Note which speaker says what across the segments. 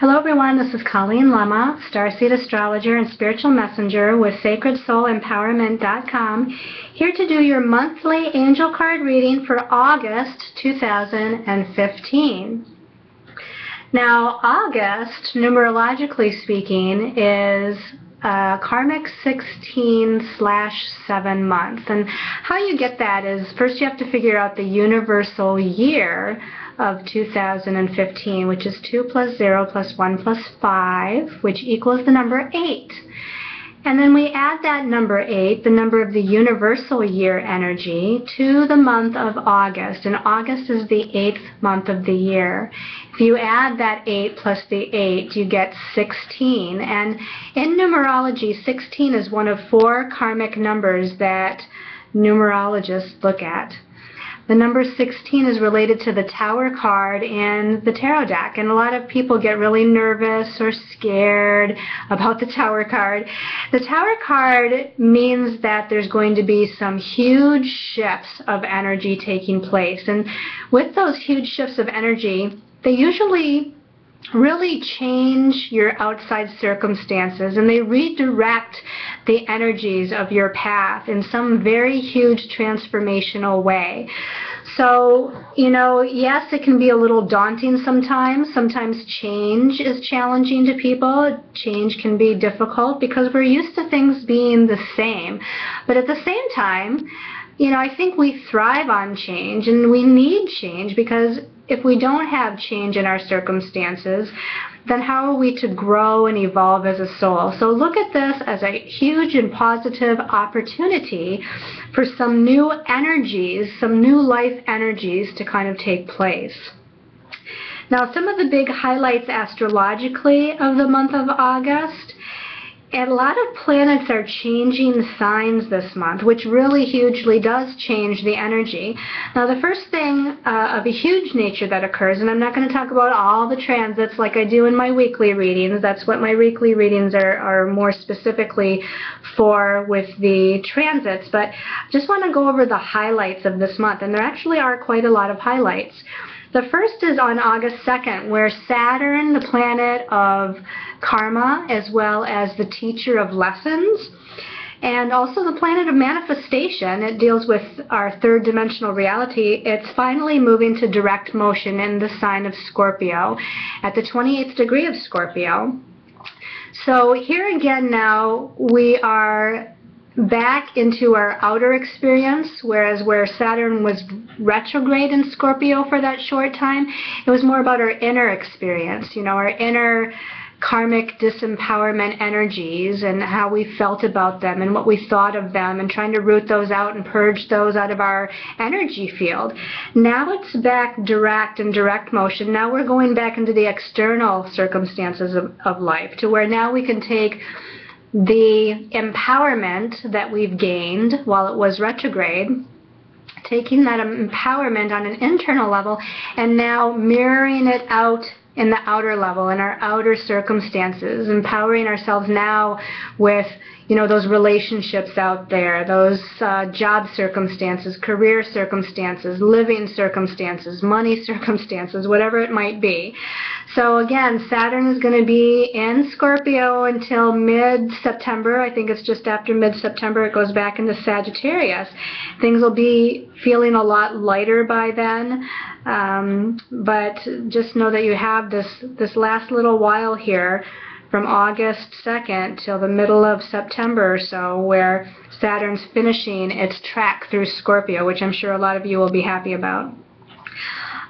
Speaker 1: Hello everyone, this is Colleen Lama, Starseed Astrologer and Spiritual Messenger with SacredSoulEmpowerment.com, here to do your monthly angel card reading for August 2015. Now, August, numerologically speaking, is karmic 16/7 month. And how you get that is, first you have to figure out the universal year of 2015, which is 2 plus 0 plus 1 plus 5, which equals the number 8. And then we add that number 8, the number of the universal year energy, to the month of August. And August is the 8th month of the year. If you add that 8 plus the 8, you get 16. And in numerology, 16 is one of 4 karmic numbers that numerologists look at. The number 16 is related to the Tower card in the tarot deck, and a lot of people get really nervous or scared about the Tower card. The Tower card means that there's going to be some huge shifts of energy taking place, and with those huge shifts of energy, they usually really change your outside circumstances, and they redirect the energies of your path in some very huge transformational way. So, yes, it can be a little daunting sometimes. Sometimes change is challenging to people. Change can be difficult because we're used to things being the same. But at the same time, I think we thrive on change, and we need change, because if we don't have change in our circumstances, then how are we to grow and evolve as a soul? So look at this as a huge and positive opportunity for some new energies, some new life energies to kind of take place. Now, some of the big highlights astrologically of the month of August, and a lot of planets are changing signs this month, which really hugely does change the energy. Now, the first thing of a huge nature that occurs, and I'm not going to talk about all the transits like I do in my weekly readings. That's what my weekly readings are more specifically for, with the transits. But I just want to go over the highlights of this month, and there actually are quite a lot of highlights. The first is on August 2nd, where Saturn, the planet of karma, as well as the teacher of lessons, and also the planet of manifestation, it deals with our third dimensional reality, it's finally moving to direct motion in the sign of Scorpio, at the 28th degree of Scorpio. So here again now, we are back into our outer experience, whereas where Saturn was retrograde in Scorpio for that short time, it was more about our inner experience, our inner karmic disempowerment energies and how we felt about them and what we thought of them, and trying to root those out and purge those out of our energy field. Now it's back direct motion. Now we're going back into the external circumstances of life, to where now we can take the empowerment that we've gained while it was retrograde, taking that empowerment on an internal level and now mirroring it out in the outer level, in our outer circumstances, empowering ourselves now with those relationships out there, those job circumstances, career circumstances, living circumstances, money circumstances, whatever it might be. So again, Saturn is going to be in Scorpio until mid-September. I think it's just after mid-September it goes back into Sagittarius. Things will be feeling a lot lighter by then, but just know that you have this last little while here, from August 2nd till the middle of September or so, where Saturn's finishing its track through Scorpio, which I'm sure a lot of you will be happy about.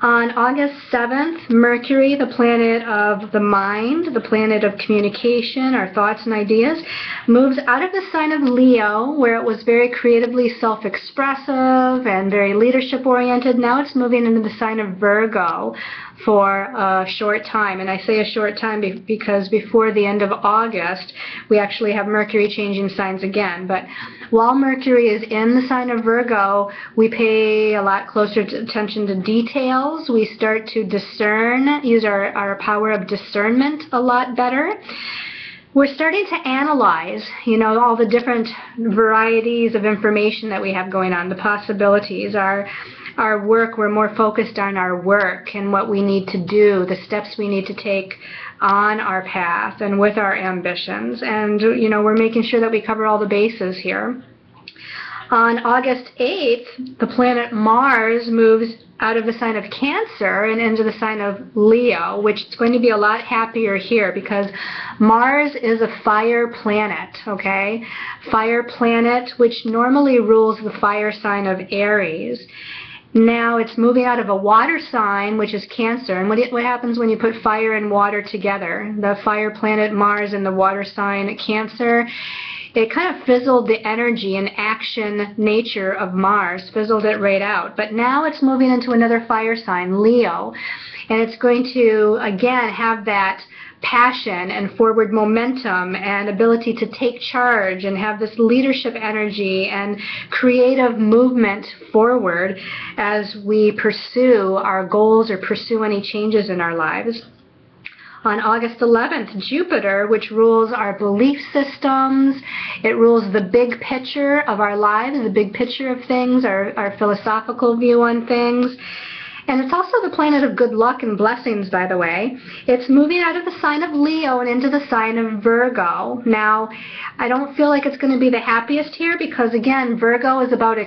Speaker 1: On August 7th, Mercury, the planet of the mind, the planet of communication, our thoughts and ideas, moves out of the sign of Leo, where it was very creatively self-expressive and very leadership-oriented. Now it's moving into the sign of Virgo for a short time. And I say a short time because before the end of August, we actually have Mercury changing signs again. But while Mercury is in the sign of Virgo, we pay a lot closer attention to details. We start to discern, use our power of discernment a lot better. We're starting to analyze, all the different varieties of information that we have going on, the possibilities. Our our work, we're more focused on our work and what we need to do, the steps we need to take on our path and with our ambitions. And, you know, we're making sure that we cover all the bases here. On August 8th, the planet Mars moves out of the sign of Cancer and into the sign of Leo, which is going to be a lot happier here because Mars is a fire planet, okay? Fire planet, which normally rules the fire sign of Aries. Now it's moving out of a water sign, which is Cancer. And what happens when you put fire and water together? The fire planet Mars and the water sign Cancer, it kind of fizzled the energy and action nature of Mars, fizzled it right out. But now it's moving into another fire sign, Leo, and it's going to, again, have that passion and forward momentum and ability to take charge and have this leadership energy and creative movement forward as we pursue our goals or pursue any changes in our lives. On August 11th, Jupiter, which rules our belief systems, it rules the big picture of our lives, the big picture of things, our philosophical view on things. And it's also the planet of good luck and blessings, by the way. It's moving out of the sign of Leo and into the sign of Virgo. Now, I don't feel like it's going to be the happiest here because, again, Virgo is about,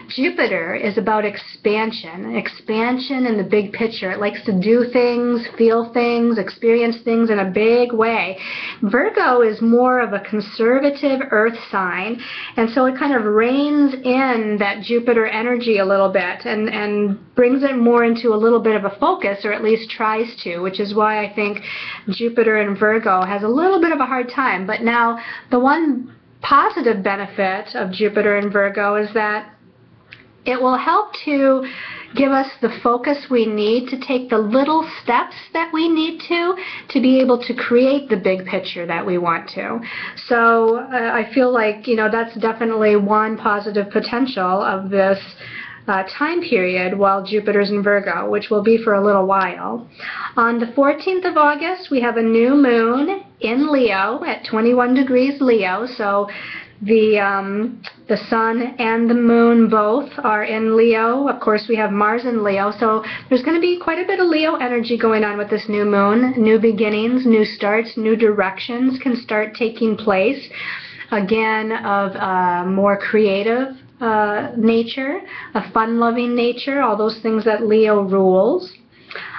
Speaker 1: Jupiter is about expansion. Expansion in the big picture. It likes to do things, feel things, experience things in a big way. Virgo is more of a conservative earth sign, and so it kind of reins in that Jupiter energy a little bit and brings it more into a little bit of a focus, or at least tries to, which is why I think Jupiter in Virgo has a little bit of a hard time. But now, the one positive benefit of Jupiter in Virgo is that it will help to give us the focus we need to take the little steps that we need to be able to create the big picture that we want to. So I feel like, you know, that's definitely one positive potential of this time period while Jupiter's in Virgo, which will be for a little while. On the 14th of August, we have a new moon in Leo at 21 degrees Leo, so the sun and the moon both are in Leo. Of course, we have Mars in Leo, so there's going to be quite a bit of Leo energy going on with this new moon. New beginnings, new starts, new directions can start taking place, again, of more creative nature, a fun-loving nature, all those things that Leo rules.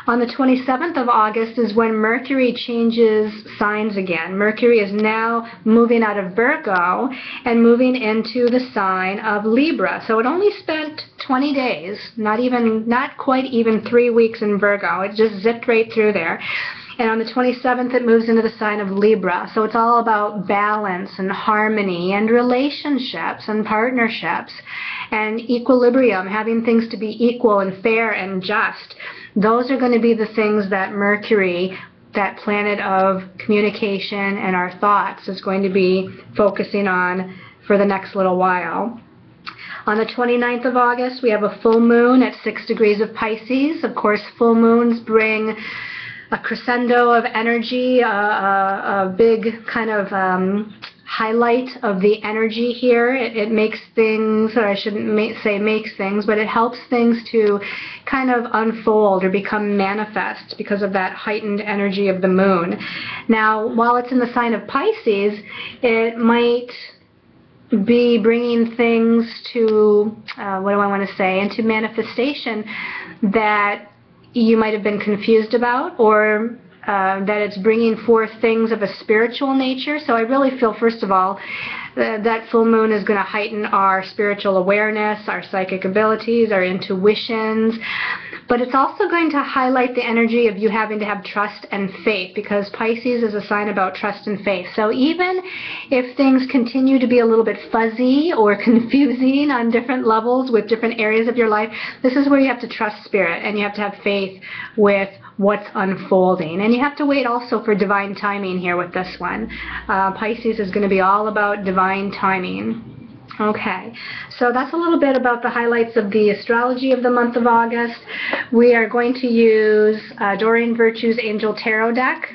Speaker 1: On the 27th of August is when Mercury changes signs again. Mercury is now moving out of Virgo and moving into the sign of Libra. So it only spent 20 days, not quite even 3 weeks in Virgo. It just zipped right through there. And on the 27th, it moves into the sign of Libra. So it's all about balance and harmony and relationships and partnerships and equilibrium, having things to be equal and fair and just. Those are going to be the things that Mercury, that planet of communication and our thoughts, is going to be focusing on for the next little while. On the 29th of August, we have a full moon at 6 degrees of Pisces. Of course, full moons bring a crescendo of energy, a big kind of highlight of the energy here. It makes things, or I shouldn't say makes things, but it helps things to kind of unfold or become manifest because of that heightened energy of the moon. Now, while it's in the sign of Pisces, it might be bringing things to, into manifestation that you might have been confused about, or that it's bringing forth things of a spiritual nature. So I really feel, first of all, that full moon is going to heighten our spiritual awareness, our psychic abilities, our intuitions. But it's also going to highlight the energy of you having to have trust and faith, because Pisces is a sign about trust and faith. So even if things continue to be a little bit fuzzy or confusing on different levels with different areas of your life, this is where you have to trust spirit and you have to have faith with what's unfolding. And you have to wait also for divine timing here with this one. Pisces is going to be all about divine timing. Okay, so that's a little bit about the highlights of the astrology of the month of August. We are going to use Doreen Virtue's Angel Tarot deck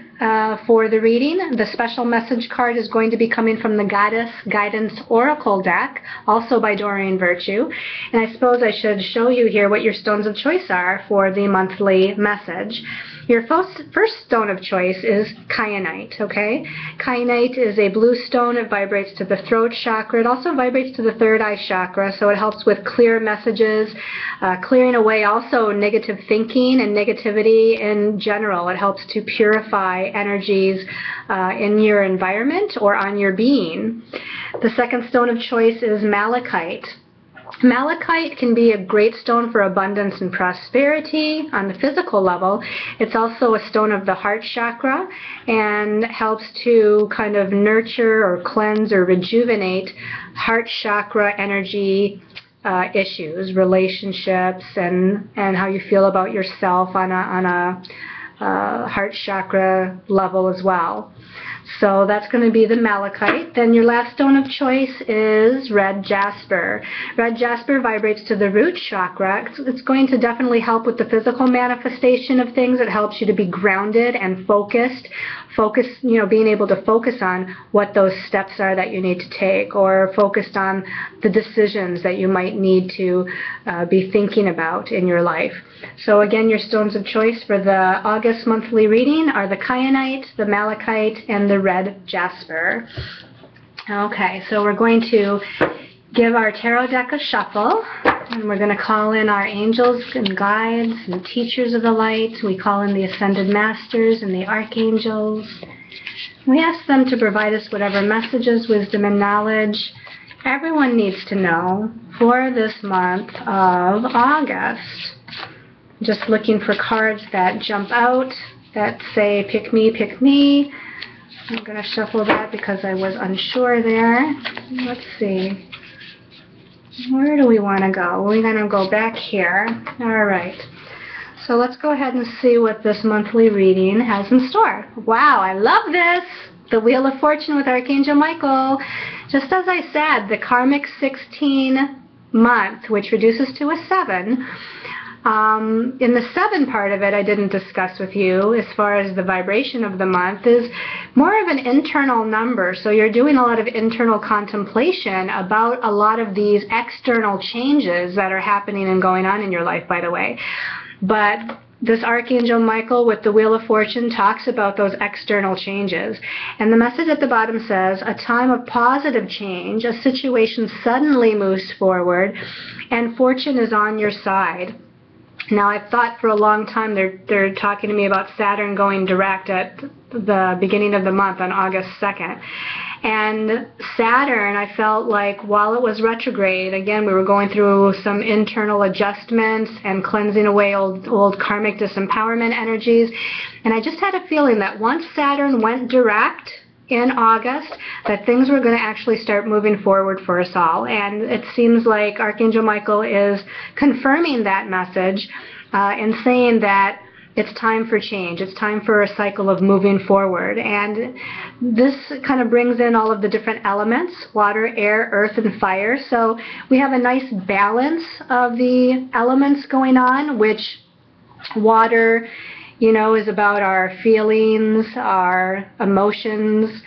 Speaker 1: for the reading. The special message card is going to be coming from the Goddess Guidance Oracle deck, also by Doreen Virtue. And I suppose I should show you here what your stones of choice are for the monthly message. Your first stone of choice is kyanite, okay? Kyanite is a blue stone. It vibrates to the throat chakra. It also vibrates to the third eye chakra, so it helps with clear messages, clearing away also negative thinking and negativity in general. It helps to purify energies in your environment or on your being. The second stone of choice is malachite. Malachite can be a great stone for abundance and prosperity on the physical level. It's also a stone of the heart chakra and helps to kind of nurture or cleanse or rejuvenate heart chakra energy issues, relationships, and how you feel about yourself on a heart chakra level as well. So that's going to be the malachite. Then your last stone of choice is red jasper. Red jasper vibrates to the root chakra. It's going to definitely help with the physical manifestation of things. It helps you to be grounded and focused. Being able to focus on what those steps are that you need to take, or focused on the decisions that you might need to be thinking about in your life. So again, your stones of choice for the August monthly reading are the kyanite, the malachite, and the red jasper. Okay, so we're going to give our tarot deck a shuffle, and we're going to call in our angels and guides and teachers of the light. We call in the ascended masters and the archangels. We ask them to provide us whatever messages, wisdom, and knowledge everyone needs to know for this month of August. Just looking for cards that jump out, that say, pick me, pick me. I'm going to shuffle that because I was unsure there. Let's see. Where do we want to go? We're going to go back here. All right. So let's go ahead and see what this monthly reading has in store. Wow, I love this! The Wheel of Fortune with Archangel Michael. Just as I said, the karmic 16 month, which reduces to a 7, in the 7 part of it I didn't discuss with you as far as the vibration of the month is more of an internal number. So you're doing a lot of internal contemplation about a lot of these external changes that are happening and going on in your life, by the way. But this Archangel Michael with the Wheel of Fortune talks about those external changes. And the message at the bottom says, a time of positive change, a situation suddenly moves forward, and fortune is on your side. Now, I've thought for a long time they're talking to me about Saturn going direct at the beginning of the month on August 2nd. And Saturn, I felt like while it was retrograde, again, we were going through some internal adjustments and cleansing away old karmic disempowerment energies. And I just had a feeling that once Saturn went direct in August, that things were going to actually start moving forward for us all. And it seems like Archangel Michael is confirming that message and saying that it's time for change. It's time for a cycle of moving forward. And this kind of brings in all of the different elements, water, air, earth, and fire. So we have a nice balance of the elements going on, which water, is about our feelings, our emotions,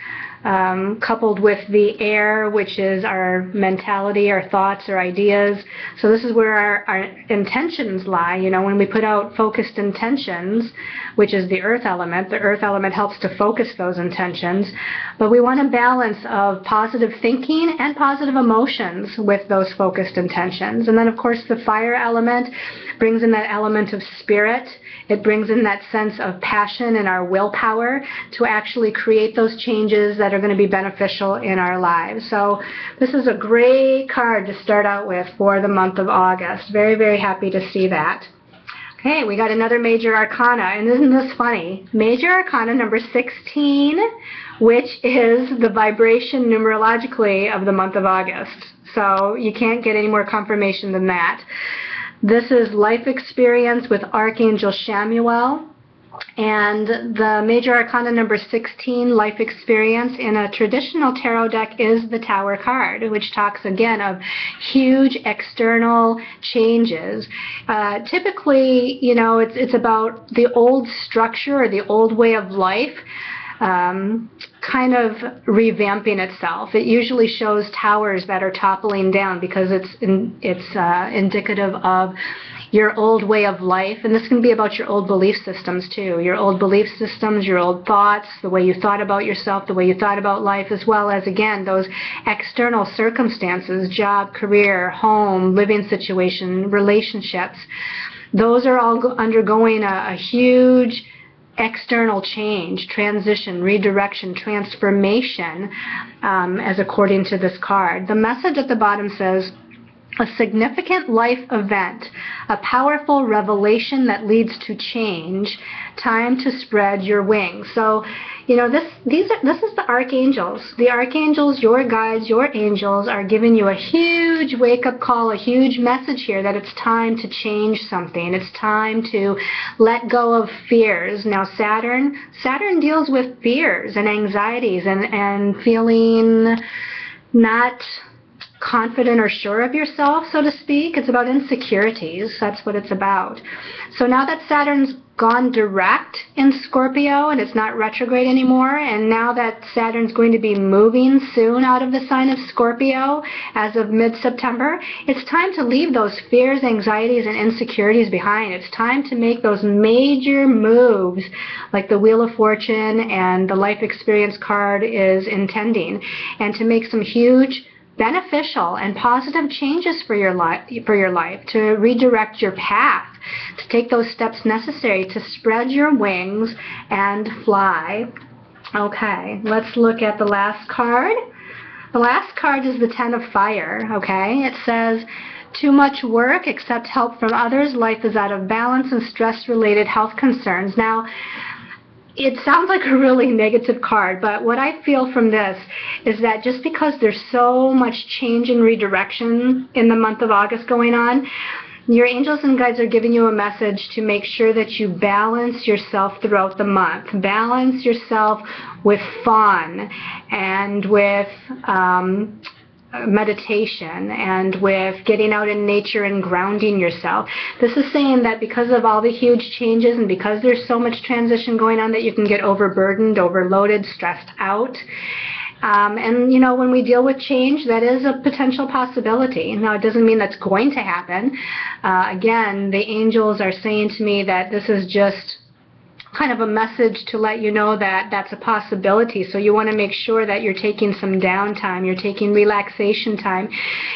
Speaker 1: coupled with the air, which is our mentality, our thoughts, our ideas. So this is where our intentions lie. When we put out focused intentions, which is the earth element helps to focus those intentions. But we want a balance of positive thinking and positive emotions with those focused intentions. And then, of course, the fire element brings in that element of spirit. It brings in that sense of passion and our willpower to actually create those changes that are going to be beneficial in our lives. So this is a great card to start out with for the month of August. Very, very happy to see that. Okay, we got another major arcana, and isn't this funny? Major arcana number 16, which is the vibration numerologically of the month of August. So you can't get any more confirmation than that. This is life experience with Archangel Shamuel. And the major arcana number 16, life experience, in a traditional tarot deck is the Tower card, which talks again of huge external changes. Typically, you know, it's about the old structure or the old way of life kind of revamping itself. It usually shows towers that are toppling down because it's indicative of your old way of life, and this can be about your old belief systems too, your old belief systems, your old thoughts, the way you thought about yourself, the way you thought about life, as well as, again, those external circumstances, job, career, home, living situation, relationships. Those are all undergoing a huge external change, transition, redirection, transformation, as according to this card. The message at the bottom says, a significant life event, a powerful revelation that leads to change, time to spread your wings. So, you know, this is the archangels. The archangels, your guides, your angels, are giving you a huge wake-up call, a huge message here that it's time to change something. It's time to let go of fears. Now, Saturn deals with fears and anxieties and feeling not confident or sure of yourself, so to speak. It's about insecurities. That's what it's about. So now that Saturn's gone direct in Scorpio and it's not retrograde anymore, and now that Saturn's going to be moving soon out of the sign of Scorpio as of mid-September, it's time to leave those fears, anxieties, and insecurities behind. It's time to make those major moves like the Wheel of Fortune and the Life Experience card is intending, and to make some huge beneficial and positive changes for your life, to redirect your path, to take those steps necessary to spread your wings and fly. Okay, let's look at the last card. The last card is the Ten of Fire. Okay, it says, too much work, accept help from others, life is out of balance, and stress-related health concerns. Now, it sounds like a really negative card, but what I feel from this is that just because there's so much change and redirection in the month of August going on, your angels and guides are giving you a message to make sure that you balance yourself throughout the month. Balance yourself with fun and with meditation and with getting out in nature and grounding yourself. This is saying that because of all the huge changes and because there's so much transition going on, that you can get overburdened, overloaded, stressed out. And, you know, when we deal with change, that is a potential possibility. Now, it doesn't mean that's going to happen. Again, the angels are saying to me that this is just kind of a message to let you know that that's a possibility. So you want to make sure that you're taking some downtime, you're taking relaxation time,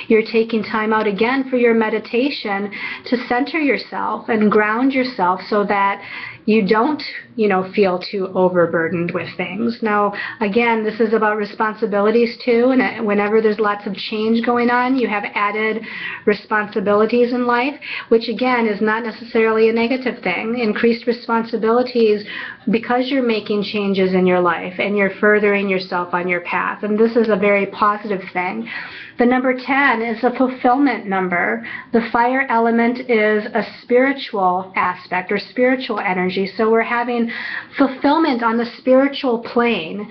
Speaker 1: you're taking time out again for your meditation to center yourself and ground yourself so that you don't, you know, feel too overburdened with things. Now, again, this is about responsibilities too, and whenever there's lots of change going on, you have added responsibilities in life, which again is not necessarily a negative thing. Increased responsibilities because you're making changes in your life and you're furthering yourself on your path, and this is a very positive thing. The number 10 is a fulfillment number. The fire element is a spiritual aspect or spiritual energy. So we're having fulfillment on the spiritual plane.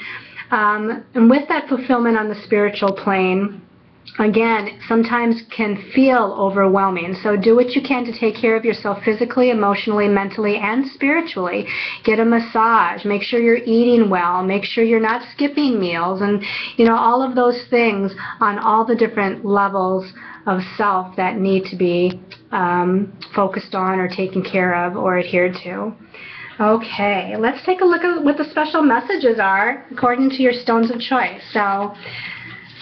Speaker 1: And with that fulfillment on the spiritual plane, again, sometimes can feel overwhelming. So do what you can to take care of yourself physically, emotionally, mentally, and spiritually. Get a massage. Make sure you're eating well. Make sure you're not skipping meals. And, you know, all of those things on all the different levels of self that need to be focused on or taken care of or adhered to. Okay, let's take a look at what the special messages are according to your stones of choice. So,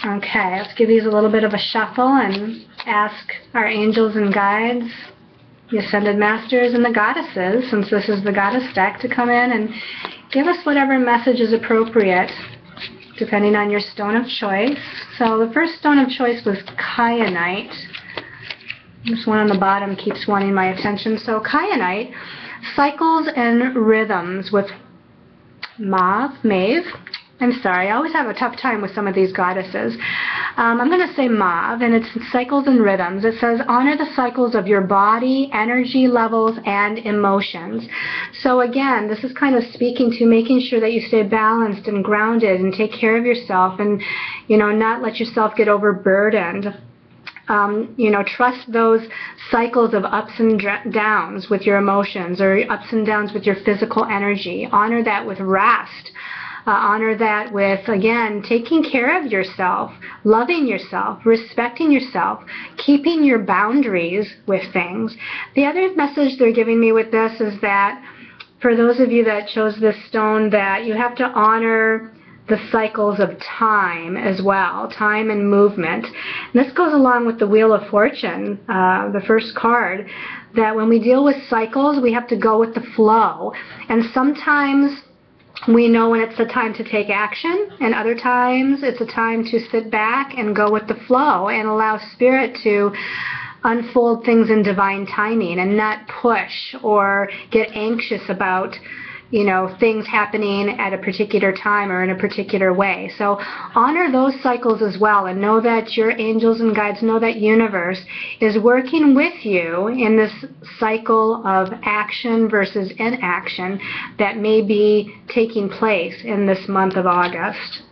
Speaker 1: okay, let's give these a little bit of a shuffle and ask our angels and guides, the Ascended Masters, and the Goddesses, since this is the Goddess deck, to come in and give us whatever message is appropriate, depending on your stone of choice. So the first stone of choice was kyanite. This one on the bottom keeps wanting my attention. So kyanite, cycles and rhythms with mauve, I'm sorry, I always have a tough time with some of these goddesses. I'm going to say mauve, and it's cycles and rhythms. It says, honor the cycles of your body, energy levels, and emotions. So again, this is kind of speaking to making sure that you stay balanced and grounded and take care of yourself and, you know, not let yourself get overburdened. You know, trust those cycles of ups and downs with your emotions, or ups and downs with your physical energy. Honor that with rest. Honor that with, again, taking care of yourself, loving yourself, respecting yourself, keeping your boundaries with things. The other message they're giving me with this is that for those of you that chose this stone, that you have to honor the cycles of time as well, time and movement. And this goes along with the Wheel of Fortune, the first card, that when we deal with cycles, we have to go with the flow. And sometimes we know when it's the time to take action, and other times it's a time to sit back and go with the flow and allow Spirit to unfold things in divine timing and not push or get anxious about, you know, things happening at a particular time or in a particular way. So honor those cycles as well, and know that your angels and guides, know that universe is working with you in this cycle of action versus inaction that may be taking place in this month of August.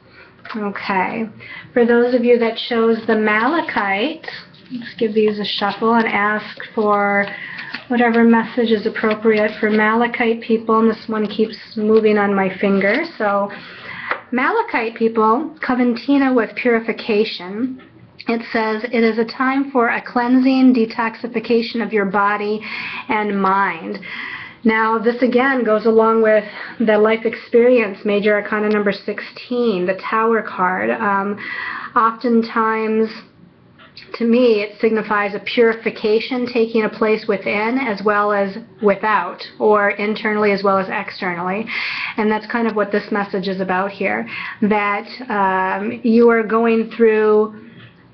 Speaker 1: Okay. For those of you that chose the Malachite, let's give these a shuffle and ask for whatever message is appropriate for Malachite people. And this one keeps moving on my finger. So Malachite people, Coventina with purification. It says, it is a time for a cleansing, detoxification of your body and mind. Now, this again goes along with the life experience, Major Arcana number 16, the Tower card. Oftentimes, to me, it signifies a purification taking a place within as well as without, or internally as well as externally. And that's kind of what this message is about here, that you are going through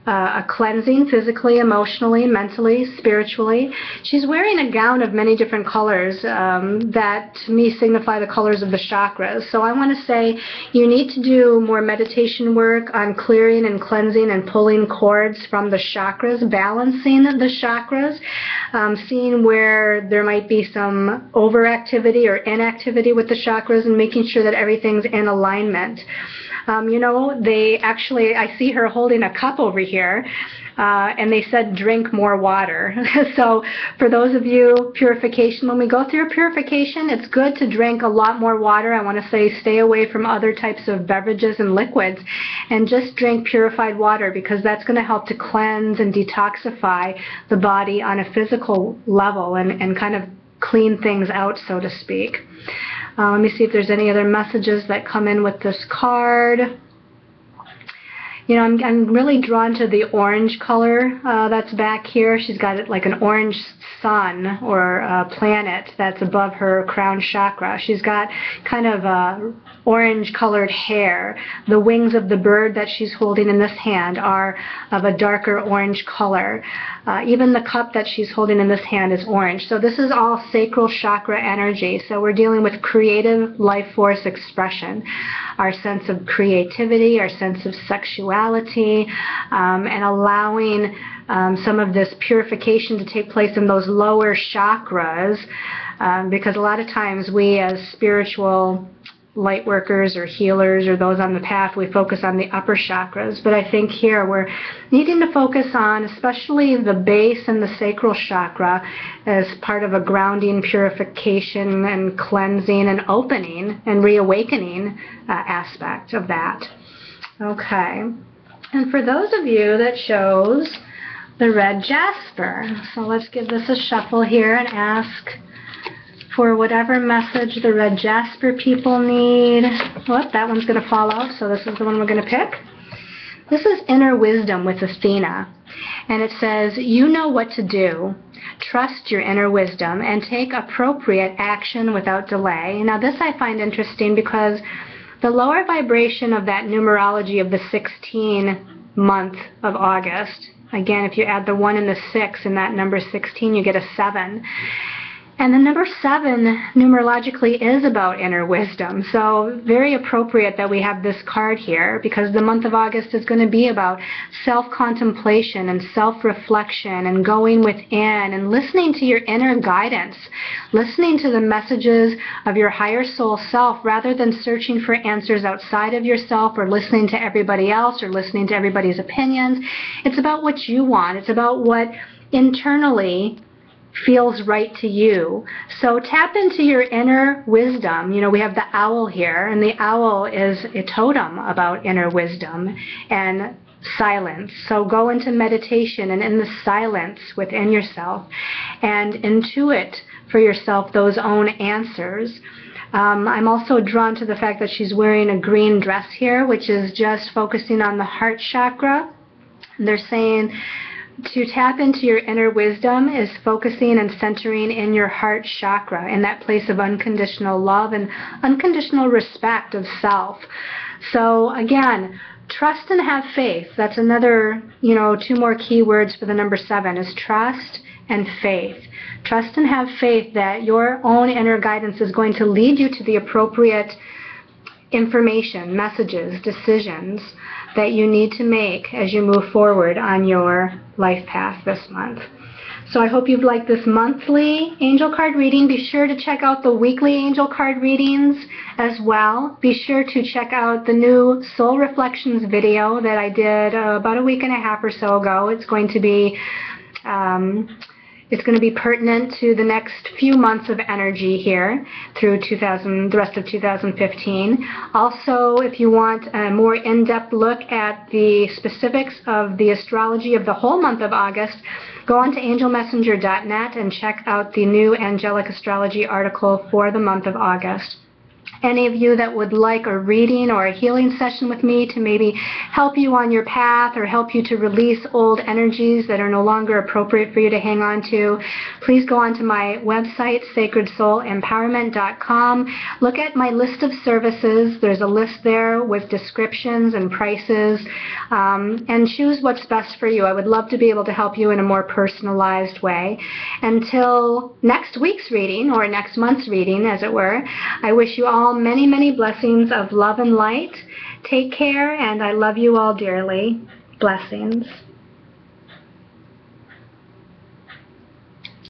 Speaker 1: a cleansing physically, emotionally, mentally, spiritually. She's wearing a gown of many different colors that to me signify the colors of the chakras. So I want to say you need to do more meditation work on clearing and cleansing and pulling cords from the chakras, balancing the chakras, seeing where there might be some overactivity or inactivity with the chakras, and making sure that everything's in alignment. You know, they actually, I see her holding a cup over here, and they said drink more water. So for those of you, purification, when we go through purification, it's good to drink a lot more water. I want to say stay away from other types of beverages and liquids, and just drink purified water, because that's going to help to cleanse and detoxify the body on a physical level and kind of clean things out, so to speak. Let me see if there's any other messages that come in with this card. You know, I'm really drawn to the orange color that's back here. She's got it like an orange sun or a planet that's above her crown chakra. She's got kind of orange colored hair. The wings of the bird that she's holding in this hand are of a darker orange color. Even the cup that she's holding in this hand is orange. So this is all sacral chakra energy. So we're dealing with creative life force expression, our sense of creativity, our sense of sexuality, and allowing some of this purification to take place in those lower chakras, because a lot of times we as spiritual light workers or healers or those on the path, we focus on the upper chakras. But I think here we're needing to focus on especially the base and the sacral chakra as part of a grounding, purification, and cleansing and opening and reawakening aspect of that. Okay. And for those of you that chose the red jasper, so let's give this a shuffle here and ask for whatever message the red jasper people need. Oh, that one's going to fall off, so this is the one we're going to pick. This is Inner Wisdom with Athena, and it says, you know what to do. Trust your inner wisdom and take appropriate action without delay. Now this I find interesting because the lower vibration of that numerology of the 16 month of August, again, if you add the 1 and the 6 in that number 16, you get a 7. And the number 7 numerologically is about inner wisdom. So very appropriate that we have this card here, because the month of August is going to be about self-contemplation and self-reflection and going within and listening to your inner guidance, listening to the messages of your higher soul self rather than searching for answers outside of yourself or listening to everybody else or listening to everybody's opinions. It's about what you want. It's about what internally feels right to you. So tap into your inner wisdom. You know, we have the owl here, and the owl is a totem about inner wisdom and silence. So go into meditation and in the silence within yourself and intuit for yourself those own answers. I'm also drawn to the fact that she's wearing a green dress here, which is just focusing on the heart chakra. And they're saying to tap into your inner wisdom is focusing and centering in your heart chakra, in that place of unconditional love and unconditional respect of self. So again, trust and have faith. That's another, 2 more key words for the number 7 is trust and faith. Trust and have faith that your own inner guidance is going to lead you to the appropriate information, messages, decisions that you need to make as you move forward on your life path this month. So I hope you've liked this monthly angel card reading. Be sure to check out the weekly angel card readings as well. Be sure to check out the new Soul Reflections video that I did about a week and a half or so ago. It's going to be pertinent to the next few months of energy here through the rest of 2015. Also, if you want a more in-depth look at the specifics of the astrology of the whole month of August, go on to angelmessenger.net and check out the new angelic astrology article for the month of August. Any of you that would like a reading or a healing session with me to maybe help you on your path or help you to release old energies that are no longer appropriate for you to hang on to, please go on to my website, sacredsoulempowerment.com. Look at my list of services. There's a list there with descriptions and prices, and choose what's best for you. I would love to be able to help you in a more personalized way. Until next week's reading, or next month's reading, as it were, I wish you all many, many blessings of love and light. Take care, and I love you all dearly. Blessings.